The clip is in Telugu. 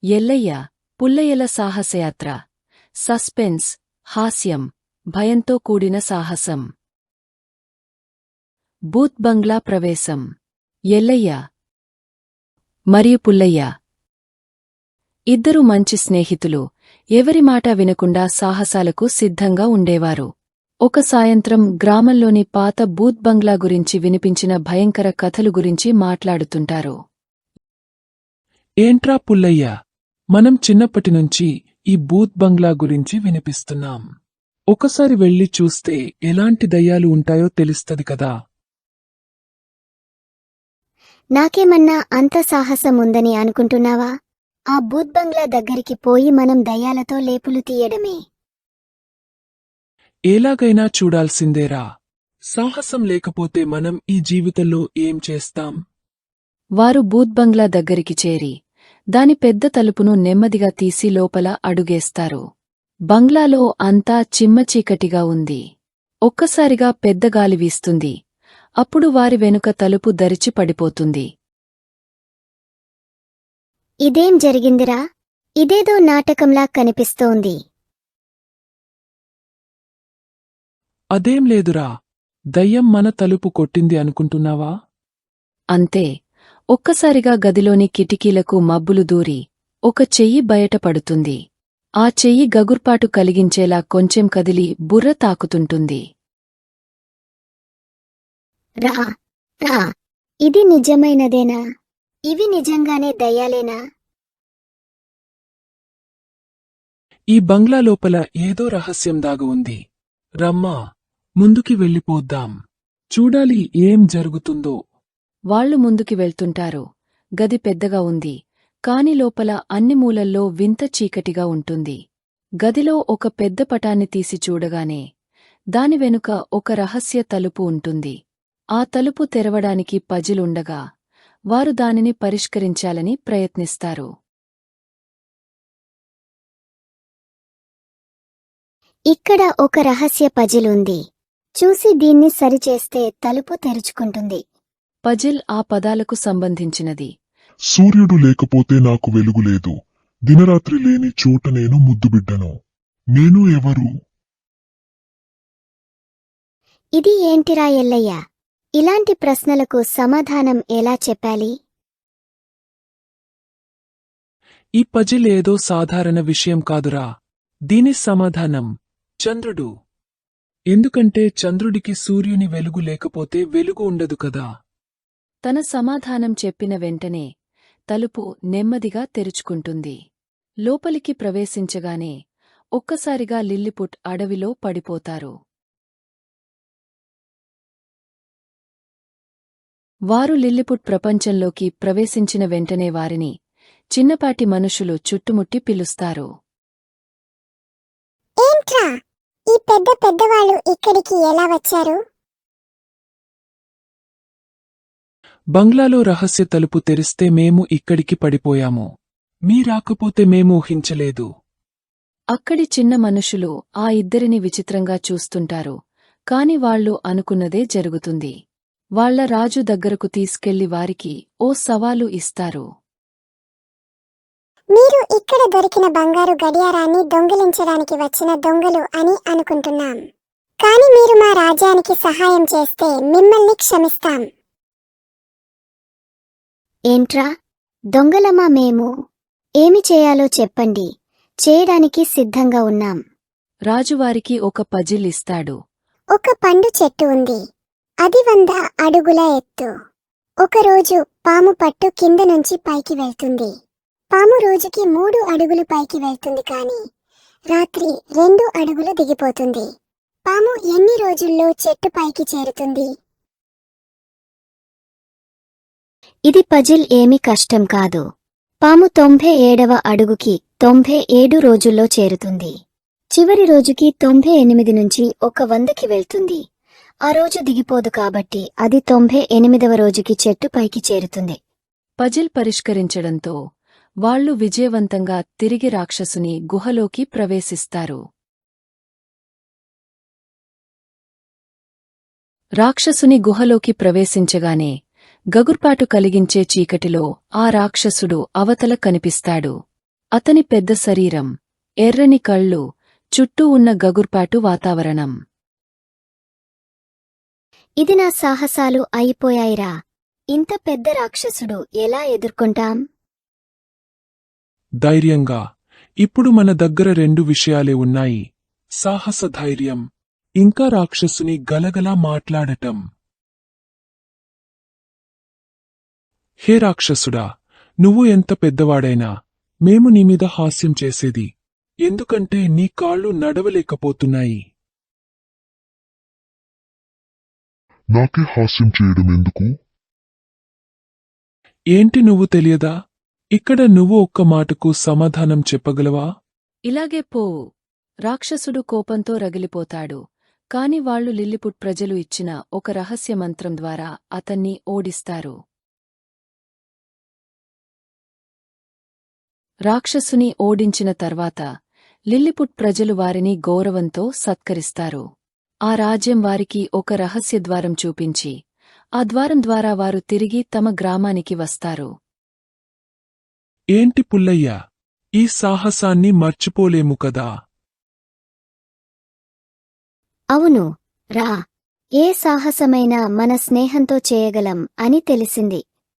ఎల్లయ్య పుల్లయ్యల సాహసయాత్ర. సస్పెన్స్, హాస్యం, భయంతో కూడిన సాహసం. బూత్ బంగ్లా ప్రవేశం. ఎల్లయ్య మరియు పుల్లయ్య ఇద్దరూ మంచి స్నేహితులు. ఎవరి మాట వినకుండా సాహసాలకు సిద్ధంగా ఉండేవారు. ఒక సాయంత్రం గ్రామంలోని పాత బూత్ బంగ్లా గురించి వినిపించిన భయంకర కథలు గురించి మాట్లాడుతుంటారు. ఏంట్రా పుల్లయ్య, మనం చిన్నప్పటినుంచి ఈ బూత్ బంగ్లా గురించి వినిపిస్తున్నాం. ఒకసారి వెళ్లి చూస్తే ఎలాంటి దయ్యాలు ఉంటాయో తెలుస్తది కదా. నాకేమన్నా అంత సాహసం ఉందని అనుకుంటున్నావా? ఆ బూత్ బంగ్లా దగ్గరికి పోయి మనం దయ్యాలతో లేపులు తీయడమే. ఎలాగైనా చూడాల్సిందేరా. సాహసం లేకపోతే మనం ఈ జీవితంలో ఏం చేస్తాం? వారు బూత్ బంగ్లా దగ్గరికి చేరి దాని పెద్ద తలుపును నెమ్మదిగా తీసి లోపల అడుగేస్తారు. బంగ్లాలో అంతా చిమ్మచీకటిగా ఉంది. ఒక్కసారిగా పెద్ద గాలి వీస్తుంది. అప్పుడు వారి వెనుక తలుపు దరిచి పడిపోతుంది. ఇదేం జరిగిందిరా? ఇదేదో నాటకంలా కనిపిస్తోంది. అదేం లేదురా, దయ్యం మన తలుపు కొట్టింది అనుకుంటున్నావా? అంతే. ఒక్కసారిగా గదిలోని కిటికీలకు మబ్బులు దూరి ఒక చెయ్యి బయటపడుతుంది. ఆ చెయ్యి గగుర్పాటు కలిగించేలా కొంచెం కదిలి బుర్ర తాకుతుంటుంది. రా రా, ఇది నిజమైనదేనా? ఇవి నిజంగానే దయ్యాలేనా? ఈ బంగ్లా లోపల ఏదో రహస్యం దాగి ఉంది. రమ్మా, ముందుకి వెళ్ళిపోద్దాం. చూడాలి ఏం జరుగుతుందో. వాళ్లు ముందుకి వెళ్తుంటారు. గది పెద్దగా ఉంది, కాని లోపల అన్ని మూలల్లో వింత చీకటిగా ఉంటుంది. గదిలో ఒక పెద్ద పటాన్ని తీసి చూడగానే దాని వెనుక ఒక రహస్య తలుపు ఉంటుంది. ఆ తలుపు తెరవడానికి పజిలుండగా వారు దానిని పరిష్కరించాలని ప్రయత్నిస్తారు. ఇక్కడ ఒక రహస్య పజిల్ ఉంది. చూసి దీన్ని సరిచేస్తే తలుపు తెరుచుకుంటుంది. పజిల్ ఆ పదాలకు సంబంధించినది. సూర్యుడు లేకపోతే నాకు వెలుగులేదు. దినరాత్రి లేని చోట నేను ముద్దుబిడ్డను. నేను ఎవరు? ఇది ఏంటిరా ఎల్లయ్య? ఇలాంటి ప్రశ్నలకు సమాధానం ఎలా చెప్పాలి? ఈ పజిల్ ఏదో సాధారణ విషయం కాదురా. దీని సమాధానం చంద్రుడు. ఎందుకంటే చంద్రుడికి సూర్యుని వెలుగు లేకపోతే వెలుగు ఉండదు కదా. తన సమాధానం చెప్పిన వెంటనే తలుపు నెమ్మదిగా తెరుచుకుంటుంది. లోపలికి ప్రవేశించగానే ఒక్కసారిగా లిల్లిపుట్ అడవిలో పడిపోతారు. వారు లిల్లిపుట్ ప్రపంచంలోకి ప్రవేశించిన వెంటనే వారిని చిన్నపాటి మనుషులు చుట్టుముట్టి పిలుస్తారు. ఏంట్రా, ఈ పెద్దవాళ్ళు ఇక్కడికి ఎలా వచ్చారు? బంగ్లాలో రహస్య తలుపు తెరిస్తే మేము ఇక్కడికి పడిపోయాము. మీరాకపోతే మేము ఊహించలేదు. అక్కడి చిన్న మనుషులు ఆ ఇద్దరిని విచిత్రంగా చూస్తుంటారు. కాని వాళ్లు అనుకున్నదే జరుగుతుంది. వాళ్ల రాజు దగ్గరకు తీసుకెళ్లి వారికి ఓ సవాలు ఇస్తారు. మీరు ఇక్కడ దొరికిన బంగారు గడియారాన్ని దొంగిలించడానికి వచ్చిన దొంగలు అని అనుకుంటున్నాం. కాని మీరు మా రాజ్యానికి సహాయం చేస్తే మిమ్మల్ని క్షమిస్తాం. ఏంట్రా, దొంగలమా మేము? ఏమి చేయాలో చెప్పండి, చేయడానికి సిద్ధంగా ఉన్నాం. రాజువారికి ఒక పజిల్ ఇస్తాడు. ఒక పండు చెట్టు ఉంది. అది 100 అడుగుల ఎత్తు. ఒకరోజు పాము పట్టు కింద నుంచి పైకి వెళ్తుంది. పాము రోజుకి 3 అడుగులు పైకి వెళ్తుంది, కాని రాత్రి 2 అడుగులు దిగిపోతుంది. పాము ఎన్ని రోజుల్లో చెట్టు పైకి చేరుతుంది? ఇది పజిల్ ఏమీ కష్టం కాదు. పాము 97వ అడుగుకి 97 రోజుల్లో చేరుతుంది. చివరి రోజుకి 98 నుంచి 100కి వెళ్తుంది. ఆ రోజు దిగిపోదు కాబట్టి అది 98వ రోజుకి చెట్టు పైకి చేరుతుంది. పజిల్ పరిష్కరించడంతో వాళ్లు విజయవంతంగా తిరిగి రాక్షసుని గుహలోకి ప్రవేశిస్తారు. రాక్షసుని గుహలోకి ప్రవేశించగానే గగుర్పాటు కలిగించే చీకటిలో ఆ రాక్షసుడు అవతల కనిపిస్తాడు. అతని పెద్ద శరీరం, ఎర్రని కళ్ళు, చుట్టూ ఉన్న గగుర్పాటు వాతావరణం. ఇది నా సాహసాలు అయిపోయాయిరా. ఇంత పెద్ద రాక్షసుడు ఎలా ఎదుర్కొంటాం? ధైర్యంగా. ఇప్పుడు మన దగ్గర 2 విషయాలే ఉన్నాయి. సాహస ధైర్యం, ఇంకా రాక్షసుని గలగలా మాట్లాడటం. హే రాక్షసుడా, నువ్వు ఎంత పెద్దవాడైనా మేము నీమీద హాస్యం చేసేది ఎందుకంటే నీ కాళ్ళు నడవలేకపోతున్నాయి. నాకే హాస్యం చేయడం ఎందుకు? ఏంటి నువ్వు తెలియదా? ఇక్కడ నువ్వు ఒక్క మాటకు సమాధానం చెప్పగలవా? ఇలాగే పోవు. రాక్షసుడు కోపంతో రగిలిపోతాడు. కాని వాళ్లు లిల్లిపుట్ ప్రజలు ఇచ్చిన ఒక రహస్య మంత్రం ద్వారా అతన్ని ఓడిస్తారు. రాక్షసుని ఓడించిన తర్వాత లిల్లిపుట్ ప్రజలు వారిని గౌరవంతో సత్కరిస్తారు. ఆ రాజ్యం వారికి ఒక రహస్య ద్వారం చూపించి ఆ ద్వారం ద్వారా వారు తిరిగి తమ గ్రామానికి వస్తారు. ఏంటి పుల్లయ్య, ఈ సాహసాన్ని మర్చిపోలేము కదా? అవును రా. ఏ సాహసమైనా మన స్నేహంతో చేయగలం అని తెలిసింది.